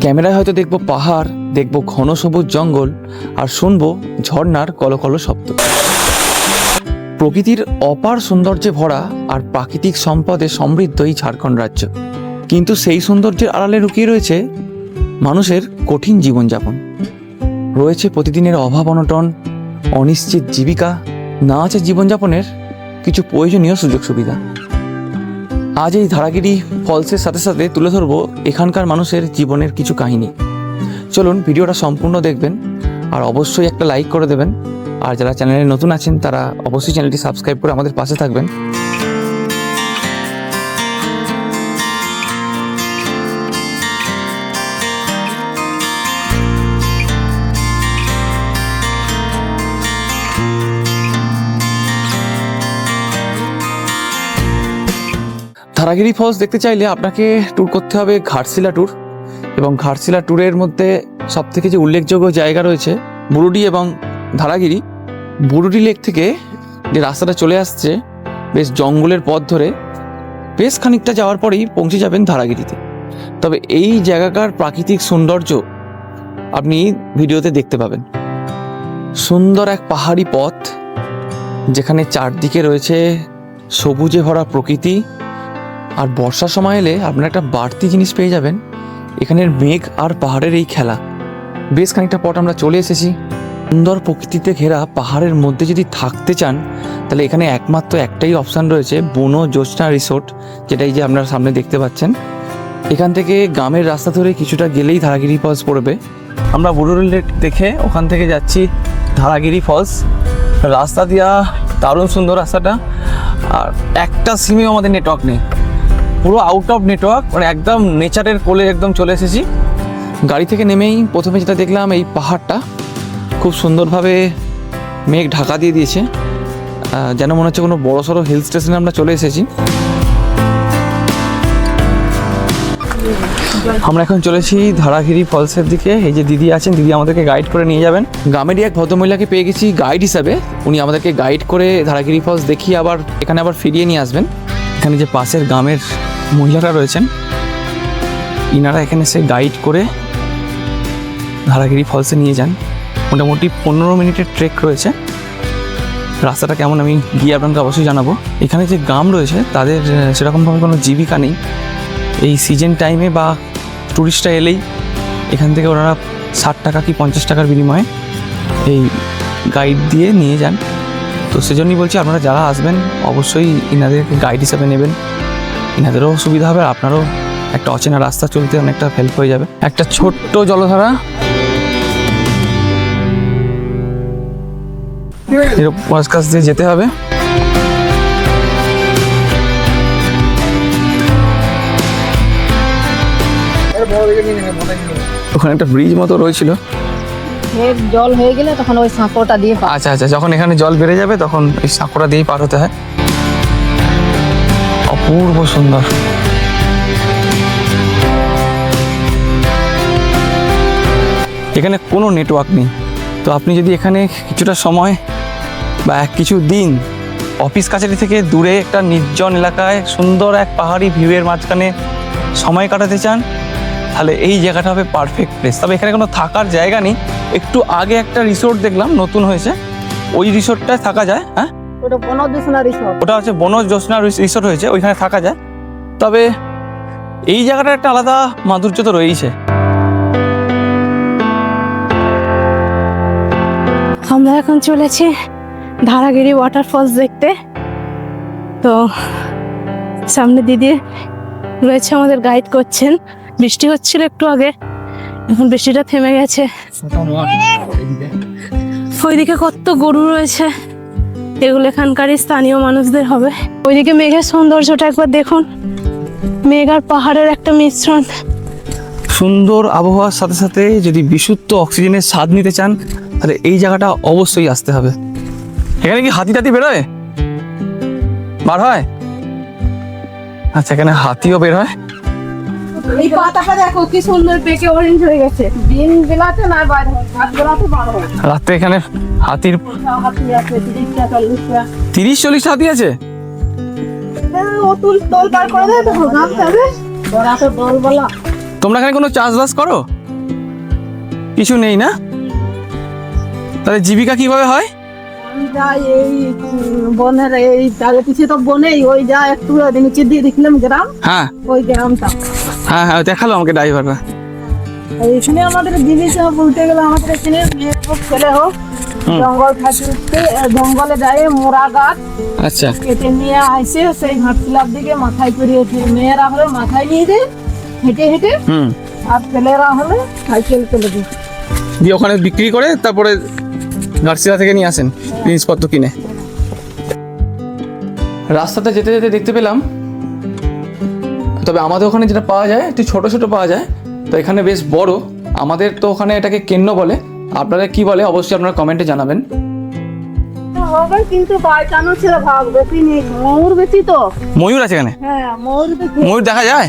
ক্যামেরায় হয়তো দেখবো পাহাড়, দেখবো ঘন সবুজ জঙ্গল, আর শুনবো ঝর্ণার কলকল শব্দ। প্রকৃতির অপার সৌন্দর্যে ভরা আর প্রাকৃতিক সম্পদে সমৃদ্ধ এই ঝাড়খণ্ড রাজ্য। কিন্তু সেই সৌন্দর্যের আড়ালে লুকিয়ে রয়েছে মানুষের কঠিন জীবনযাপন, রয়েছে প্রতিদিনের অভাব অনটন, অনিশ্চিত জীবিকা, না আছে জীবনযাপনের কিছু প্রয়োজনীয় সুযোগ সুবিধা। আজ এই ধারাগিরি ফলসের সাথে সাথে তুলে ধরবো এখানকার মানুষের জীবনের কিছু কাহিনী। চলুন ভিডিওটা সম্পূর্ণ দেখবেন, আর অবশ্যই একটা লাইক করে দেবেন। আর যারা চ্যানেলে নতুন আছেন তারা অবশ্যই চ্যানেলটি সাবস্ক্রাইব করে আমাদের পাশে থাকবেন। ধারাগিরি ফলস দেখতে চাইলে আপনাকে ট্যুর করতে হবে ঘাটশিলা ট্যুর, এবং ঘাটশিলা ট্যুরের মধ্যে সবথেকে যে উল্লেখযোগ্য জায়গা রয়েছে বুরুডি এবং ধারাগিরি। বুরুডি লেক থেকে যে রাস্তাটা চলে আসছে বেশ জঙ্গলের পথ ধরে, বেশ খানিকটা যাওয়ার পরেই পৌঁছে যাবেন ধারাগিরিতে। তবে এই জায়গাকার প্রাকৃতিক সৌন্দর্য আপনি ভিডিওতে দেখতে পাবেন। সুন্দর এক পাহাড়ি পথ, যেখানে চারদিকে রয়েছে সবুজে ভরা প্রকৃতি। আর বর্ষার সময় এলে আপনারা একটা বাড়তি জিনিস পেয়ে যাবেন, এখানের মেঘ আর পাহাড়ের এই খেলা। বেশ খানিকটা পথ আমরা চলে এসেছি। সুন্দর প্রকৃতিতে ঘেরা পাহাড়ের মধ্যে যদি থাকতে চান তাহলে এখানে একমাত্র একটাই অপশান রয়েছে, বনো জ্যোৎস্না রিসোর্ট, যেটাই যে আপনারা সামনে দেখতে পাচ্ছেন। এখান থেকে গ্রামের রাস্তা ধরে কিছুটা গেলেই ধারাগিরি ফলস পড়বে। আমরা বুরুডি লেক দেখে ওখান থেকে যাচ্ছি ধারাগিরি ফলস। রাস্তা দিয়া দারুণ সুন্দর রাস্তাটা, আর একটা সিমেও আমাদের নেটওয়ার্ক নেই, পুরো আউট অফ নেটওয়ার্ক, মানে একদম নেচারের কোলে একদম চলে এসেছি। গাড়ি থেকে নেমেই প্রথমে যেটা দেখলাম, এই পাহাড়টা খুব সুন্দরভাবে মেঘ ঢাকা দিয়ে দিয়েছে, যেন মনে হচ্ছে কোনো বড় সড়ো হিল স্টেশনে আমরা চলে এসেছি। আমরা এখন চলেছি ধারাগিরি ফলসের দিকে। এই যে দিদি আছেন, দিদি আমাদেরকে গাইড করে নিয়ে যাবেন। গ্রামেরই এক ভদ্রমহিলাকে পেয়ে গেছি গাইড হিসাবে, উনি আমাদেরকে গাইড করে ধারাগিরি ফলস দেখিয়ে আবার এখানে আবার ফিরিয়ে নিয়ে আসবেন। এখানে যে পাশের গ্রামের মহিলারা রয়েছেন, ইনারা এখানে এসে গাইড করে ধারাগিরি ফলসে নিয়ে যান। মোটামুটি 15 মিনিটের ট্রেক রয়েছে। রাস্তাটা কেমন আমি গিয়ে আপনাকে অবশ্যই জানাবো। এখানে যে গ্রাম রয়েছে তাদের সেরকমভাবে কোনো জীবিকা নেই। এই সিজন টাইমে বা ট্যুরিস্টরা এলেই এখান থেকে ওনারা 60 টাকা কি 50 টাকার বিনিময়ে এই গাইড দিয়ে নিয়ে যান। তো সেজন্যই বলছি, আপনারা যারা আসবেন অবশ্যই ইনাদেরকে গাইড হিসাবে নেবেন। ইনাদেরও সুবিধা হবে, আপনারও একটা অচেনা রাস্তা চলতে অনেকটা হেল্প হয়ে যাবে। একটা ছোট্ট জলধারা, এর কাছ দিয়ে যেতে হবে। ওখানে একটা ব্রিজ মতো রয়েছিল, জল হয়ে গেলে তখন ওই সাঁকোটা দিয়ে। আচ্ছা আচ্ছা, যখন এখানে জল বেড়ে যাবে তখন এই সাঁকোটা দিয়েই পার হতে হয়। অপূর্ব সুন্দর। এখানে কোনো নেটওয়ার্ক নেই, তো আপনি যদি এখানে কিছুটা সময় বা কিছু দিন অফিস কাছারি থেকে দূরে একটা নির্জন এলাকায় সুন্দর এক পাহাড়ি ভিউয়ের মাঝখানে সময় কাটাতে চান, তাহলে এই জায়গাটা হবে পারফেক্ট প্লেস। তবে এখানে কোনো থাকার জায়গা নেই। একটু আগে একটা রিসোর্ট দেখলাম নতুন হয়েছে, ওই রিসোর্টটায় থাকা যায়। হ্যাঁ, ওটা বনো জ্যোৎস্না রিসোর্ট, ওটা হচ্ছে বনো জ্যোৎস্না রিসোর্ট হয়েছে, ওইখানে থাকা যায়। তবে এই জায়গাটা একটা আলাদা মাধুর্য তো রয়েছে। আমরা এখন চলেছি ধারাগিরি ওয়াটারফলস দেখতে। তো সামনে দিদি রয়েছে, আমাদের গাইড করছেন। বৃষ্টি হচ্ছিল একটু আগে, এখন বৃষ্টিটা থেমে গেছে। ওইদিকে কত গরু রয়েছে, এগুলো এখানকারই স্থানীয় মানুষদের হবে। ওইদিকে মেঘের সৌন্দর্যটা একবার দেখুন, মেঘ আর পাহাড়ের একটা মিশ্রণ। সুন্দর আবহাওয়ার সাথে সাথে যদি বিশুদ্ধ অক্সিজেনের স্বাদ নিতে চান তাহলে এই জায়গাটা অবশ্যই আসতে হবে। এখানে কি হাতি টাতি বেরোয়, বার হয়? আচ্ছা, এখানে হাতিও বের হয়। এই পাতাটা দেখো কি সুন্দর পেকে অরেঞ্জ হয়ে গেছে। দিন বেলাতে না বাইরে হয়, রাত বেলাতে বার হয়। রাতে এখানে হাতির হাতি আছে 30-40টা। 30-40 হাতি আছে। ও দল পার করে দেয় তো গামতে হবে। ওরা তো দল বলা। তোমরা এখানে কোনো চাষবাস করো? কিছু নেই না? তাহলে জীবিকা কিভাবে হয়? যাই এই বনের এই তাদের পিছিয়ে তো বনেই ওই যা একটু নিচের দিয়ে দেখলাম গ্রাম, হ্যাঁ ওই গ্রামটা হ্যাঁ হ্যাঁ, দেখালো আমাকে ড্রাইভাররা। এখানে আমাদের জীবিকা বলতে গেলে আমাদের এখানে মেয়ে হোক ছেলে হোক জঙ্গল থাকতে জঙ্গলে যায় মোরা গাছ আচ্ছা, কেটে নিয়ে আসে সেই ঘাটশিলার দিকে মাথায় করে মেয়েরা হলে মাথায় নিয়ে দেয় হেঁটে হেঁটে, আর ছেলেরা হলে সাইকেল চলে দেয়। দিয়ে ওখানে বিক্রি করে তারপরে ঘাটশিলা থেকে নিয়ে আসেন জিনিসপত্র কিনে। রাস্তাতে যেতে যেতে দেখতে পেলাম, তবে আমাদের ওখানে যেটা পাওয়া যায় একটু ছোট ছোট পাওয়া যায়, তো এখানে বেশ বড়। আমাদের তো ওখানে এটাকে কেন্ন বলে, আপনারা কি বলে অবশ্যই আপনারা কমেন্টে জানাবেন। হবে কিন্তু বাইচানো ছিল ভাগ বেশি নেই, ময়ূর বেশি তো। ময়ূর আছে এখানে? হ্যাঁ ময়ূর বেশি। ময়ূর দেখা যায়?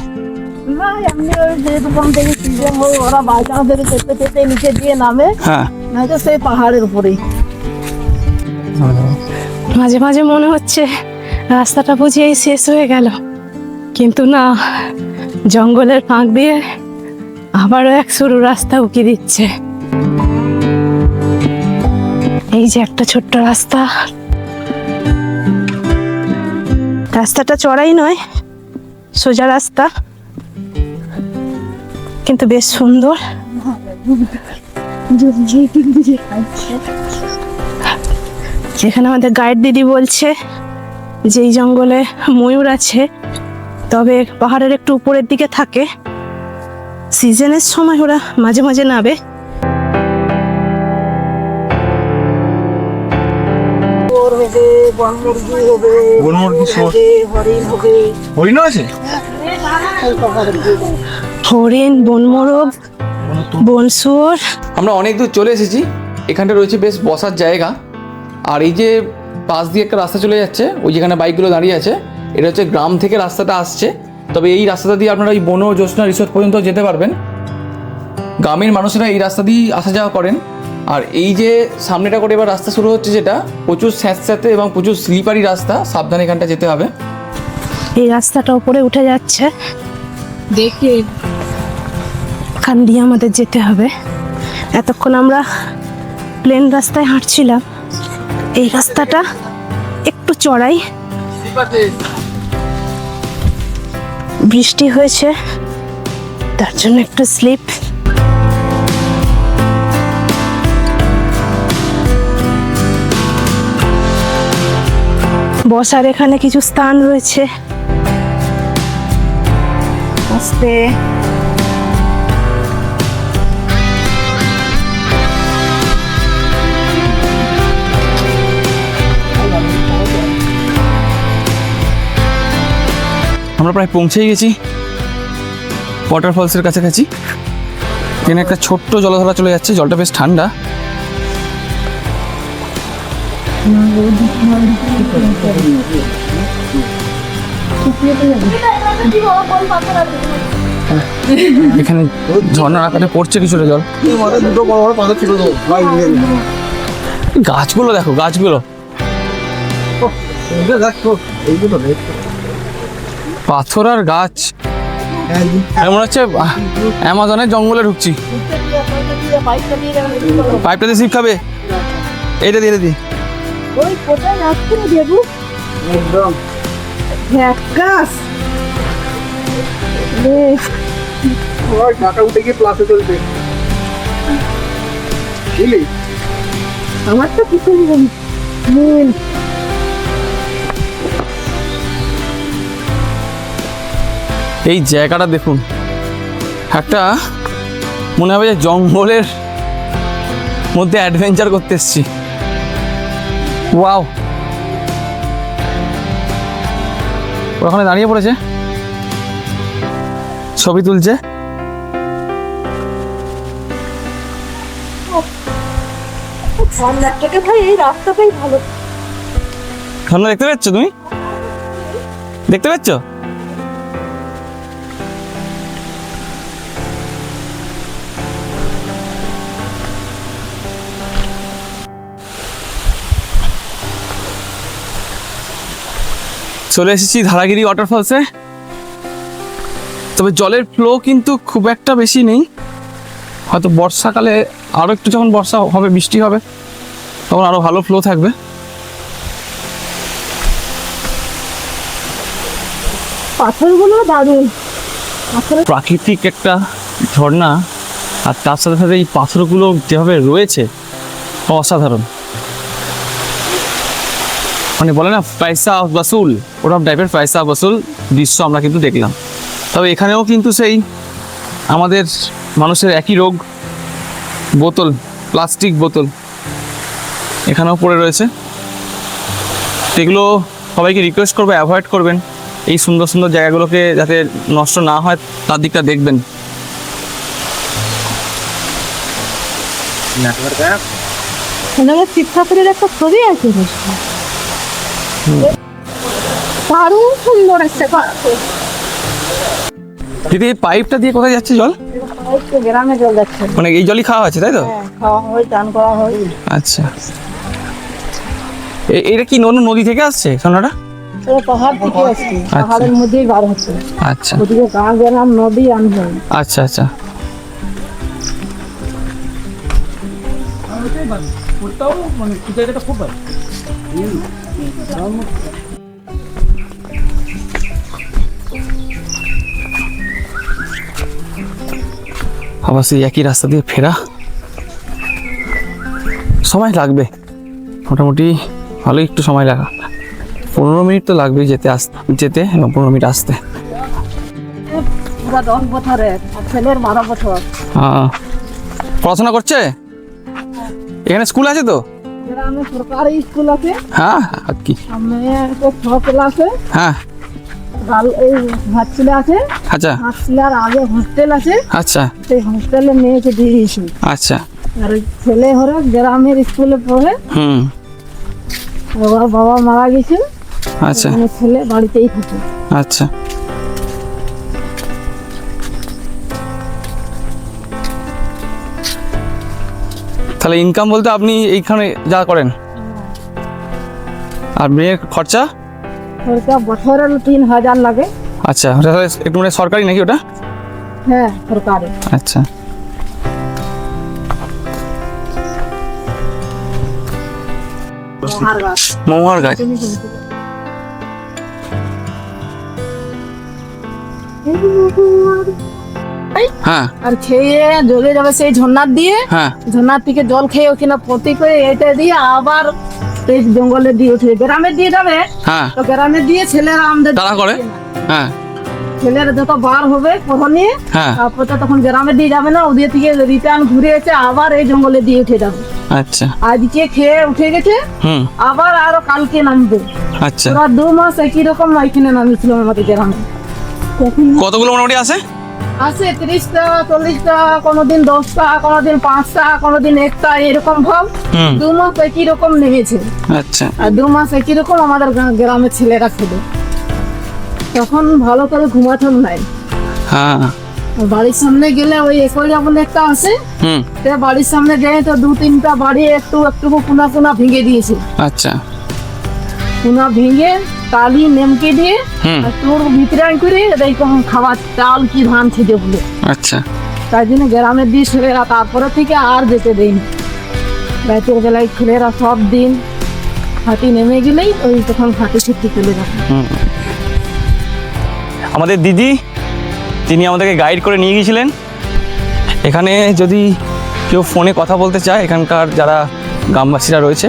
না এমনি ওই যে দোকান থেকে কিনে ওরা বাইচানো থেকে চেপে চেপে নিচে দিয়ে নামে, হ্যাঁ। নয়তো সেই পাহাড়ের উপরেই। মাঝে মাঝে মনে হচ্ছে রাস্তাটা বুঝি এই শেষ হয়ে গেল, কিন্তু না, জঙ্গলের ফাঁক দিয়ে আবারও এক সরু রাস্তা উকি দিচ্ছে। এই যে একটা ছোট্ট রাস্তা, রাস্তাটা চড়াই নয়, সোজা রাস্তা, কিন্তু বেশ সুন্দর। যেখানে আমাদের গাইড দিদি বলছে যে এই জঙ্গলে ময়ূর আছে, তবে পাহাড়ের একটু উপরের দিকে থাকে, সিজনের সময় ওরা মাঝে মাঝে নাবে। মোর হবে, বনমুরগি হবে, হরিণ হবে। হরিণও আছে? এই পাহাড়ের দিকে। হরিণ, বনমোরগ, বনশুয়োর। আমরা অনেক দূর চলে এসেছি, এখানটা রয়েছে বেশ বসার জায়গা। আর এই যে পাশ দিয়ে একটা রাস্তা চলে যাচ্ছে, ওই যেখানে বাইকগুলো দাঁড়িয়ে আছে, এটা হচ্ছে গ্রাম থেকে রাস্তাটা আসছে। তবে এই রাস্তাটা দিয়ে আপনারা এই বন জ্যোৎস্না রিসোর্ট পর্যন্ত যেতে পারবেন। গ্রামের মানুষেরা এই রাস্তা দিয়ে আসা যাওয়া করেন। আর এই যে সামনেটা করে এবার রাস্তা শুরু হচ্ছে, যেটা প্রচুর স্যাঁতস্যাঁতে এবং প্রচুর স্লিপারি রাস্তা, সাবধানে এখানটা যেতে হবে। এই রাস্তাটা উপরে উঠে যাচ্ছে, দেখে এখান দিয়ে আমাদের যেতে হবে। এতক্ষণ আমরা প্লেন রাস্তায় হাঁটছিলাম, এই রাস্তাটা একটু চড়াই, বৃষ্টি হয়েছে তার জন্য একটু স্লিপ। বসার এখানে কিছু স্থান রয়েছে, আস্তে আমরা প্রায় পৌঁছেই গেছি ওয়াটারফলসের কাছাকাছি। এখানে একটা ছোট্ট জলধারা চলে যাচ্ছে, জলটা বেশ ঠান্ডা। এখানে ঝর্ণার আকারে পড়ছে কিছুটা জল। গাছগুলো দেখো, গাছগুলো পাথর আর গাছ, মনে হচ্ছে অ্যামাজনের জঙ্গলে ঢুকছি। পাইপটা দিয়ে সিপ খাবে, এইটা দিয়ে দিই। ওই কোথায় যাচ্ছে দেবু একদম ঝাক্কাস। ওই ঢাকা উঠে গিয়ে প্লাসে চলবে বুঝলি। আমার তো কিছু নীল এই জায়গাটা দেখুন, একটা মনে হবে যে জঙ্গলের মধ্যে অ্যাডভেঞ্চার করতে এসছি। ওয়াও, ওখানে দাঁড়িয়ে পড়েছে, ছবি তুলছে। ঠান্ডার থেকে ভাই এই রাস্তাটাই ভালো। ঝর্ণা দেখতে পাচ্ছ? তুমি দেখতে পাচ্ছ? চলে এসেছি ধারাগিরি ওয়াটারফলসে। তবে জলের ফ্লো কিন্তু খুব একটা বেশি নেই, হয়তো বর্ষাকালে আরও একটু যখন বর্ষা হবে, বৃষ্টি হবে, তখন আরও ভালো ফ্লো থাকবে। পাথরগুলো দারুণ। প্রাকৃতিক একটা ঝর্ণা, আর তার সাথে সাথে এই পাথরগুলো যেভাবে রয়েছে অসাধারণ। মানে বলে না পয়সা বসুল, ওরকম টাইপের পয়সা বসুল দৃশ্য আমরা কিন্তু দেখলাম। তবে এখানেও কিন্তু সেই আমাদের মানুষের একই রোগ, বোতল, প্লাস্টিক বোতল এখানেও পড়ে রয়েছে। এগুলো সবাইকে রিকোয়েস্ট করবো অ্যাভয়েড করবেন, এই সুন্দর সুন্দর জায়গাগুলোকে যাতে নষ্ট না হয় তার দিকটা দেখবেন। এখানে শিব ঠাকুরের একটা ছবি আছে, দারুণ সুন্দর একটা দিদি এই পাইপটা দিয়ে কোথায় যাচ্ছে জল? গ্রামে জল যাচ্ছে। মানে এই জলই খাওয়া হচ্ছে তাই তো? খাওয়া হয়, চান করা হয়। আচ্ছা, এটা কি অন্য নদী থেকে আসছে সোনাটা? পাহাড় থেকে আসছে, পাহাড়ের মধ্যেই বার হচ্ছে। আচ্ছা ওদিকে গাঁ গ্রাম নদী আনবে। আচ্ছা আচ্ছা। আবার সেই একই রাস্তা দিয়ে ফেরা, সময় লাগবে মোটামুটি, ভালো একটু সময় লাগা, 15 মিনিট তো লাগবে যেতে এবং 15 মিনিট আসতে। পুরা 10 বছরের, আর ছেলের 12 বছর। পড়াশোনা করছে? এখানে স্কুল আছে তো? গ্রামে সরকারি স্কুল আছে। হ্যাঁ, আর কি? মেয়েকে 6 ক্লাসে, হ্যাঁ এই হাটছিলে আছে, আচ্ছা হাটছিলার আগে হোস্টেল আছে, আচ্ছা সেই হোস্টেলে মেয়েকে দিয়ে দিয়েছি। আচ্ছা। আর ছেলে হলো গ্রামের স্কুলে পড়ে, হুম বাবা মারা গেছে, আচ্ছা ছেলে বাড়িতেই থাকে। আচ্ছা। তাহলে ইনকাম বলতে আপনি এইখানে যা করেন, আর মেয়ের খরচা? খরচা বছরের 3000 লাগে। আচ্ছা, ওটা তাহলে একটু মানে সরকারি নাকি ওটা? হ্যাঁ সরকারি। আচ্ছা। মহুয়ার গাছ। হ্যাঁ আর খেয়ে জলে যাবে সেই ঝর্ণার দিয়ে, হ্যাঁ ঝর্ণার থেকে জল খেয়ে ওখানে পতি করে এটা দিয়ে আবার এই জঙ্গলে দিয়ে উঠে গ্রামে দিয়ে যাবে। হ্যাঁ তো গ্রামে দিয়ে ছেলেরা আমাদের তারা করে? হ্যাঁ ছেলেরা যত বার হবে পথ নিয়ে, হ্যাঁ তারপর তো তখন গ্রামে দিয়ে যাবে না, ওদের থেকে রিটার্ন ঘুরে এসে আবার এই জঙ্গলে দিয়ে উঠে যাবে। আচ্ছা। আজকে খেয়ে উঠে গেছে, হুম আবার আরো কালকে নামবে। আচ্ছা। ওরা 2 মাস একই রকম এখানে নামিয়েছিল আমাদের গ্রামে। কতগুলো মোটামুটি আছে? আছে 30টা 40টা, কোনোদিন 10টা, কোনোদিন 5টা, কোনোদিন 1টা, এরকম ভাব। হুম 2 মাস একই রকম নেমেছে। আচ্ছা। আর 2 মাস একই রকম আমাদের গ্রামের ছেলেরা ছিল। তখন ভালো করে ঘুমাতাম নাই। হ্যাঁ বাড়ির সামনে গেলে ওই একরিয়া বলে একটা আছে, হুম সে বাড়ির সামনে গিয়ে তো 2-3টা বাড়ি একটু কোনা কোনা ভেঙে দিয়েছে। আচ্ছা। কোনা ভেঙে টালি নেমকে দিয়ে হুম আর তোর ভিতরে করে এরকম খাবার চাল কি ধান ছিটে বলে, আচ্ছা। তাই জন্য গ্রামের দিয়ে ছেলেরা তারপরে থেকে আর যেতে দেয়নি। রাতের বেলায় ছেলেরা সব দিন হাতি নেমে গেলেই ওই তখন হাতি ছুটি চলে যাবে। আমাদের দিদি, তিনি আমাদেরকে গাইড করে নিয়ে গিয়েছিলেন। এখানে যদি কেউ ফোনে কথা বলতে চায়, এখানকার যারা গ্রামবাসীরা রয়েছে,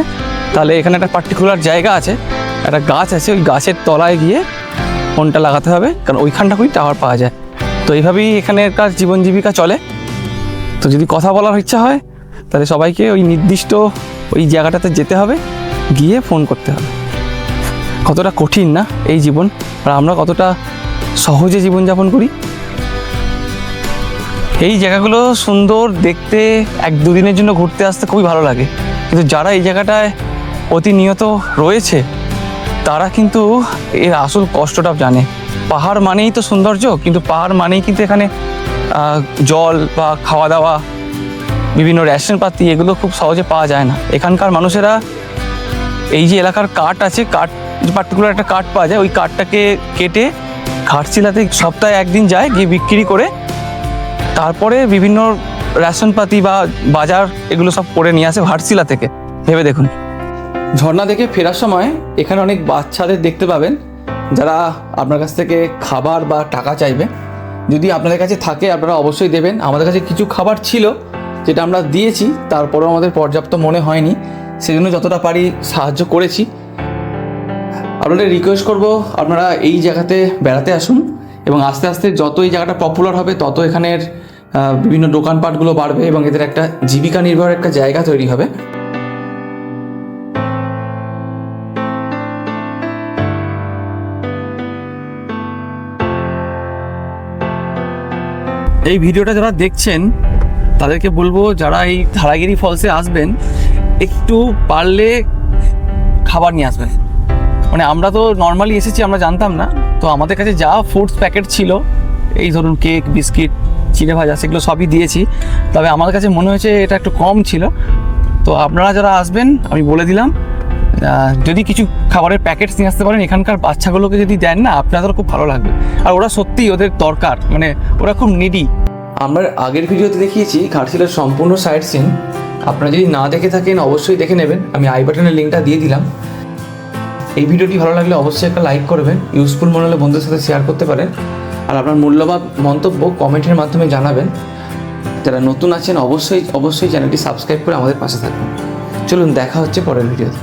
তাহলে এখানে একটা পার্টিকুলার জায়গা আছে, একটা গাছ আছে, ওই গাছের তলায় গিয়ে ফোনটা লাগাতে হবে, কারণ ওইখানটা খুবই টাওয়ার পাওয়া যায়। তো এইভাবেই এখানকার জীবন জীবিকা চলে। তো যদি কথা বলার ইচ্ছা হয়, তাহলে সবাইকে ওই নির্দিষ্ট ওই জায়গাটাতে যেতে হবে, গিয়ে ফোন করতে হবে। কতটা কঠিন না এই জীবন, আর আমরা কতটা সহজে জীবনযাপন করি। এই জায়গাগুলো সুন্দর দেখতে, 1-2 দিনের জন্য ঘুরতে আসতে খুবই ভালো লাগে, কিন্তু যারা এই জায়গাটায় প্রতিনিয়ত রয়েছে তারা কিন্তু এর আসল কষ্টটা জানে। পাহাড় মানেই তো সৌন্দর্য, কিন্তু পাহাড় মানেই কিন্তু এখানে জল বা খাওয়া দাওয়া, বিভিন্ন রেশন পাতি, এগুলো খুব সহজে পাওয়া যায় না। এখানকার মানুষেরা এই যে এলাকার কাঠ আছে, কাঠ পার্টিকুলার একটা কাঠ পাওয়া যায়, ওই কাঠটাকে কেটে ঘাটশিলাতে সপ্তাহে 1 দিন যায়, গিয়ে বিক্রি করে তারপরে বিভিন্ন রেশনপাতি বা বাজার এগুলো সব করে নিয়ে আসে ঘাটশিলা থেকে। ভেবে দেখুন। ঝর্ণা থেকে ফেরার সময় এখানে অনেক বাচ্চাদের দেখতে পাবেন যারা আপনার কাছ থেকে খাবার বা টাকা চাইবে। যদি আপনাদের কাছে থাকে আপনারা অবশ্যই দেবেন। আমাদের কাছে কিছু খাবার ছিল যেটা আমরা দিয়েছি, তারপরেও আমাদের পর্যাপ্ত মনে হয়নি, সেজন্য যতটা পারি সাহায্য করেছি। আপনাদের রিকোয়েস্ট করব আপনারা এই জায়গাতে বেড়াতে আসুন এবং আস্তে আস্তে যত এই জায়গাটা পপুলার হবে তত এখানের বিভিন্ন দোকানপাটগুলো বাড়বে এবং এদের একটা জীবিকা নির্ভর একটা জায়গা তৈরি হবে। এই ভিডিওটা যারা দেখছেন তাদেরকে বলবো যারা এই ধারাগিরি ফলসে আসবেন একটু পারলে খাবার নিয়ে আসবেন। মানে আমরা তো নর্মালি এসেছি, আমরা জানতাম না, তো আমাদের কাছে যা ফুডস প্যাকেট ছিল, এই ধরুন কেক, বিস্কিট, চিড়ে ভাজা, সেগুলো সবই দিয়েছি। তবে আমার কাছে মনে হয়েছে এটা একটু কম ছিল। তো আপনারা যারা আসবেন আমি বলে দিলাম, যদি কিছু খাবারের প্যাকেটস নিয়ে আসতে পারেন, এখানকার বাচ্চাগুলোকে যদি দেন না আপনাদের খুব ভালো লাগবে। আর ওরা সত্যিই ওদের দরকার, মানে ওরা খুব নিডি। আমরা আগের ভিডিওতে দেখিয়েছি ঘাটশিলার সম্পূর্ণ সাইট সিন। আপনারা যদি না দেখে থাকেন অবশ্যই দেখে নেবেন, আমি আই বাটনের লিঙ্কটা দিয়ে দিলাম। এই ভিডিওটি ভালো লাগলে অবশ্যই একটা লাইক করবেন, ইউজফুল মনে হলে বন্ধুদের সাথে শেয়ার করতে পারেন, আর আপনার মূল্যবান মন্তব্য কমেন্টের মাধ্যমে জানাবেন। যারা নতুন আছেন অবশ্যই চ্যানেলটি সাবস্ক্রাইব করে আমাদের পাশে থাকবেন। চলুন দেখা হচ্ছে পরের ভিডিওতে।